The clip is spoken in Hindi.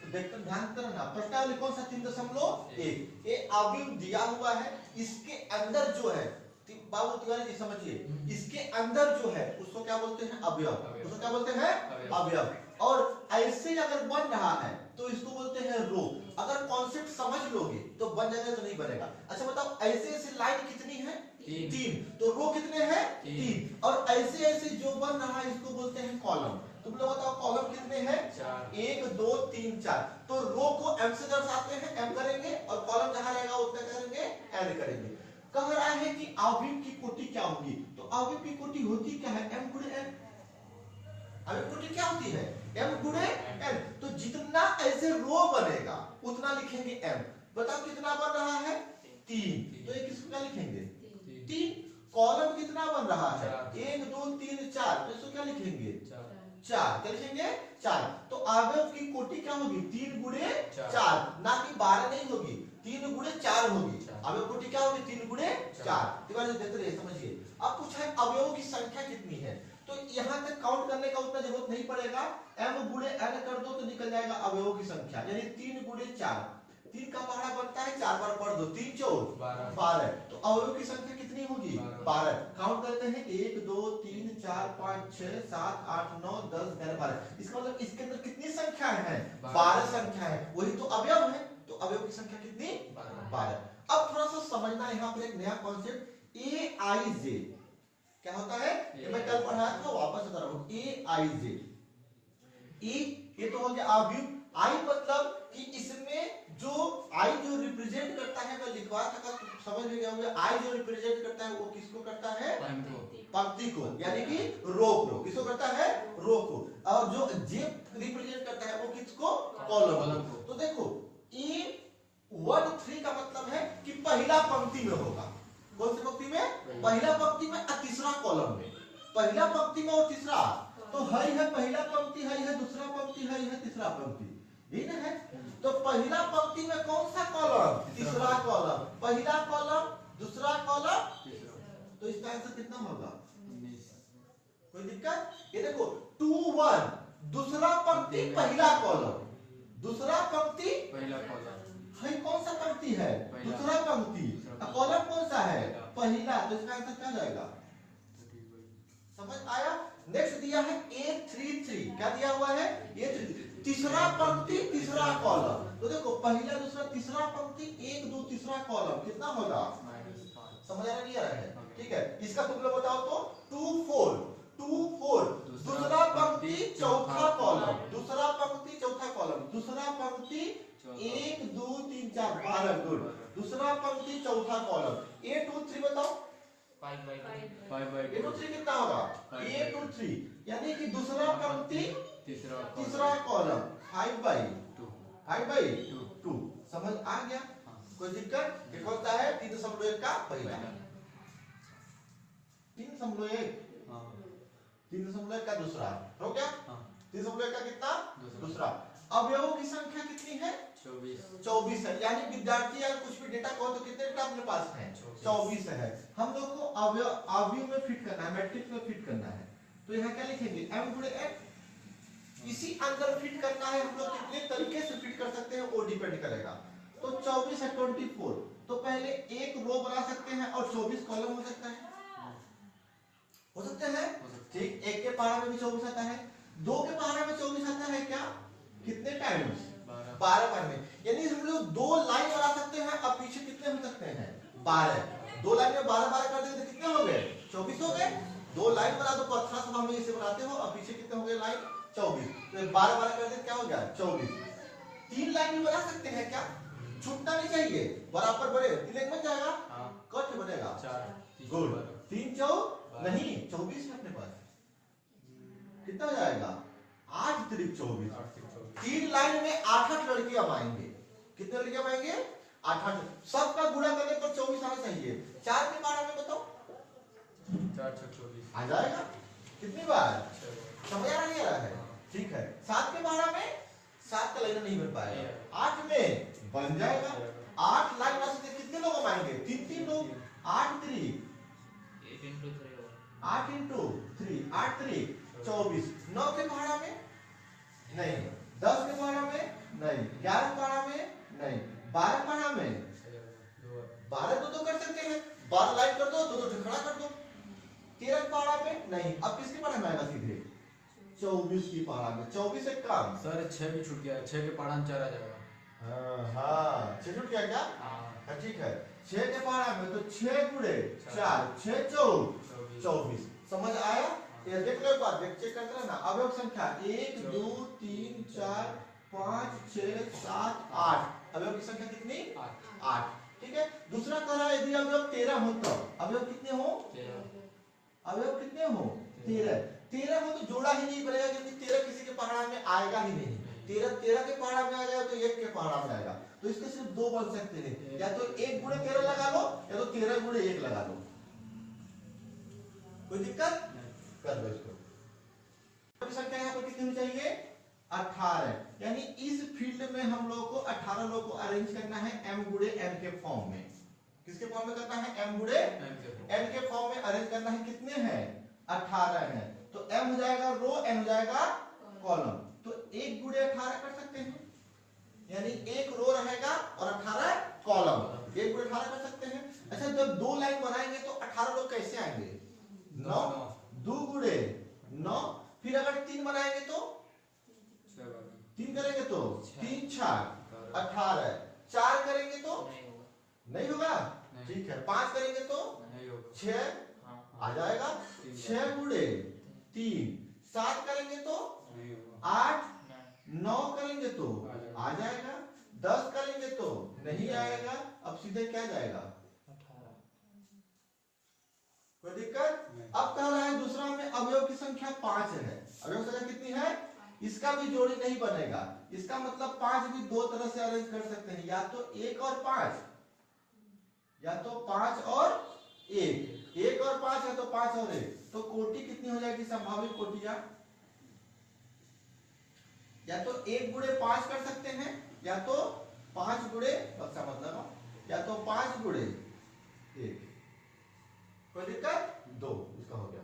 देखकर ध्यान करना, प्रश्नावली कौन सा 3.1 ये अवयव दिया हुआ है, इसके अंदर जो है बाबू तिवारी जी समझिए, इसके अंदर जो है उसको क्या बोलते हैं अवयव, उसको क्या बोलते हैं अवयव। और ऐसे अगर बन रहा है तो इसको बोलते हैं रो। अगर कॉन्सेप्ट समझ लोगे तो बन जाएगा, तो नहीं बनेगा। अच्छा बताओ, ऐसे ऐसे लाइन कितनी है 3, तो रो कितने हैं 3, और ऐसे ऐसे जो बन रहा है इसको बोलते हैं कॉलम। तुम लोग बताओ कॉलम कितने हैं 1 2 3 4, तो रो को m से दर्शाते हैं, m करेंगे, और कॉलम जहां रहेगा उतना करेंगे n करेंगे। कह रहा है कि अवयव की कोटि क्या होगी, तो अवयव की कोटि होती क्या है m गुणे n। अवयव कोटि क्या होती है m गुणे n, तो जितना ऐसे रो बनेगा उतना लिखेंगे m। बताओ कितना बन रहा है 3, तो ये किसको क्या लिखेंगे 3। कॉलम कितना बन रहा है 1 2 3 4, तो इसको क्या लिखेंगे 4, क्या लिखेंगे 4। तो अवयव की कोटि क्या होगी 3 गुणे 4, ना कि 12 नहीं होगी, 3 गुणे 4 होगी। अवयव कोटि क्या होगी 3 गुणे 4। तिवारी जी देते रहिए समझिए। अब पूछा है अवयवों की संख्या कितनी है, तो यहाँ तक काउंट करने का उतना जरूरत नहीं पड़ेगा, m गुणे n कर दो तो निकल जाएगा अवयवों की संख्या, यानी 3 गुणे 4, 3 का पहाड़ा बनता है 4 बार पढ़ दो, 3 4 12, तो अवयवों की संख्या कितनी होगी 12। काउंट करते हैं 1 2 3 4 5 6 7 8 9 10 11 12, इसका मतलब इसके अंदर कितनी संख्या है 12 संख्या है, वही तो अवयव है। तो अवयव की संख्या कितनी 12। अब थोड़ा सा समझना यहाँ पर एक नया कॉन्सेप्ट AIJ क्या होता है, ये मैं कल पढ़ाया था, वापस बता रहा हूँ। AIJ, ये तो हो गया अवयव। I मतलब कि इसमें जो I जो रिप्रेजेंट करता है, मैं लिखवा था समझ में गया होगा, I जो रिप्रेजेंट करता है वो किसको करता है पंक्ति को, यानी कि रो को। किसको करता है रो को। और जो J रिप्रेजेंट करता है वो किसको कॉलम को। तो देखो A1 3 का मतलब है कि पहला पंक्ति में होगा। कौन सी पंक्ति में पहला पंक्ति में और तीसरा कॉलम में, पहला पंक्ति में और तीसरा, तो है पहला पंक्ति है दूसरा पंक्ति है तीसरा पंक्ति, यही ना है। तो पहला पंक्ति में कौन सा कॉलम तीसरा कॉलम, पहला कॉलम दूसरा कॉलम, तो इसका आंसर कितना होगा 19। कोई दिक्कत, ये देखो 2 1, दूसरा पंक्ति पहला कॉलम, दूसरा पंक्ति पहला कॉलम है, कौन सा पंक्ति है दूसरा पंक्ति, कॉलम कौन सा है पहला, तो इसका आंसर क्या जाएगा, समझ आया। नेक्स्ट दिया है A33, क्या दिया हुआ है A33, तीसरा पंक्ति तीसरा कॉलम, तो देखो पहला दूसरा तीसरा पंक्ति 1 2 तीसरा कॉलम कितना होगा, समझ आ रहा है। ठीक है, इसका तुम लोग बताओ तो 2 4 दूसरा पंक्ति चौथा कॉलम, दूसरा पंक्ति चौथा कॉलम, दूसरा पंक्ति 1 2 3 4 12 गुड, दूसरा पंक्ति चौथा कॉलम। A23 बताओ 5 A23 कितना होगा A23, यानी कि दूसरा पंक्ति तीसरा कॉलम 5/2। समझ आ गया, कोई दिक्कत। ये कौन सा है 3.1 का पहला, 3.1 का दूसरा हो गया, 3.1 का कितना दूसरा। अवयवों की संख्या कितनी है 24 है, यानी विद्यार्थी अगर कुछ भी डेटा कहो तो कितने डेटा अपने पास है 24 है। हम लोग को अवयव में फिट करना है, मैट्रिक्स में फिट करना है, तो यहाँ क्या लिखेंगे m गुणे n, इसी अंदर फिट करना है। हम लोग कितने तरीके से फिट कर सकते हैं वो डिपेंड करेगा। तो 24 है 24, तो पहले एक रो बना सकते हैं और 24 कॉलम हो सकता है, हो सकते हैं ठीक। एक के पहाड़ा में भी 24 आता है, 2 के पहाड़ा में 24 आता है, क्या कितने टाइम्स 12 बार में, यानी हम लोग 2 लाइन बना सकते हैं। अब पीछे कितने हो सकते हैं 12, 2 लाइन में 12 कर देंगे तो कितने हो गए 24 हो गए। 2 लाइन बना दो, पत्थरा सभा में इसे बनाते हो, अब पीछे कितने हो गए लाइन 24, तो 12 कर देते क्या हो गया 24। 3 लाइन भी बना सकते हैं, क्या छूटना नहीं चाहिए, बराबर बने, तिलक बन जाएगा, कट बनेगा 4 गुड, 3 4 नहीं 24 है अपने पास, कितना हो जाएगा 8 3 24। 3 लाइन में 8 लड़कियां आएंगे, कितने लड़कियां आएंगे 8 सबका गुणा करने पर 24 आना चाहिए। 4 के बारे में बताओ 4 6 24 आ जाएगा, कितनी बार समझ आ रहा है। ठीक है, 7 के बारे में 7 का लाइन नहीं बन पाएगा, 8 में बन जाएगा। 8 लाइन में से कितने लोग आएंगे 3 लोग, 8 3 8 इंटू 3 8 3 24। 9 के पहाड़ा में नहीं, 10 के पहाड़ा में नहीं, 11 पारा में नहीं, 12 पारा में 12 तो कर सकते हैं, 12 लाइन कर दो, दो खड़ा कर दो। 13 पारा में नहीं, अब किसके पारा में आएगा सीधे 24 की पारा में, 24 एक काम सर 6 भी छूट गया, 6 के पारा में 4 आ जाएगा। हाँ 6 छूट गया क्या? हाँ ठीक है, 6 के पारा में तो 6 गुणे 4, 6 24, समझ आया? ये देख लो एक बार, देख चेक करते रहना। अवयव संख्या 1 2 3 4 5 6 7 8, अवयव की संख्या कितनी? 8। ठीक है, दूसरा कह रहा है यदि अवयव 13 हो तो अवयव कितने हो? अवयव कितने हो? 13 हो तो जोड़ा ही नहीं पड़ेगा, क्योंकि 13 किसी के पहाड़ा में आएगा ही नहीं। 13 के पहाड़ा में आ जाएगा तो 1 के पहाड़ा में आएगा, तो इसके सिर्फ 2 बन सकते हैं, या तो 1 गुणे 13 लगा लो, या तो 13 गुणे 1 लगा लो। कोई दिक्कत? कर दो इसको। संख्या यहाँ पर कितनी होनी चाहिए? 18, यानी इस फील्ड में हम लोग को 18 लोग को अरेंज करना है m गुणे n के फॉर्म में। किसके फॉर्म में करना है? m गुणे n के फॉर्म में अरेंज करना है। कितने हैं? 18 हैं, तो m हो जाएगा रो, n हो जाएगा कॉलम। तो 1 गुणे 18 कर सकते हैं, यानी 1 रो रहेगा और 18 कॉलम। 1 गुणे 18 कर सकते हैं। अच्छा, जब 2 लाइन बनाएंगे तो 18 लोग कैसे आएंगे? 9, 2 गुणे 9, फिर अगर 3 बनाएंगे तो 3 करेंगे तो 3 6 18, 4 करेंगे तो नहीं होगा। ठीक है, 5 करेंगे तो 6 आ जाएगा, 6 गुणे 3, 7 करेंगे तो 8, 9 करेंगे तो आ जाएगा, 10 करेंगे तो नहीं आएगा। अब सीधे क्या जाएगा? 18। कोई दिक्कत? अब कह रहा है दूसरा में अवयव की संख्या 5 है। अवयव संख्या कितनी है? इसका भी जोड़ी नहीं बनेगा। इसका मतलब 5 भी 2 तरह से अरेंज कर सकते हैं, या तो 1 और 5, या तो 5 और 1, 1 और 5, या तो 5 और 1। तो कोटि कितनी हो जाएगी? संभावित कोटियां या तो 1 गुणे 5 कर सकते हैं, या तो 5 गुणे, बक्सा मत लगाओ, या तो 5 गुणे 1। कोई दिक्कत? 2, इसका हो गया।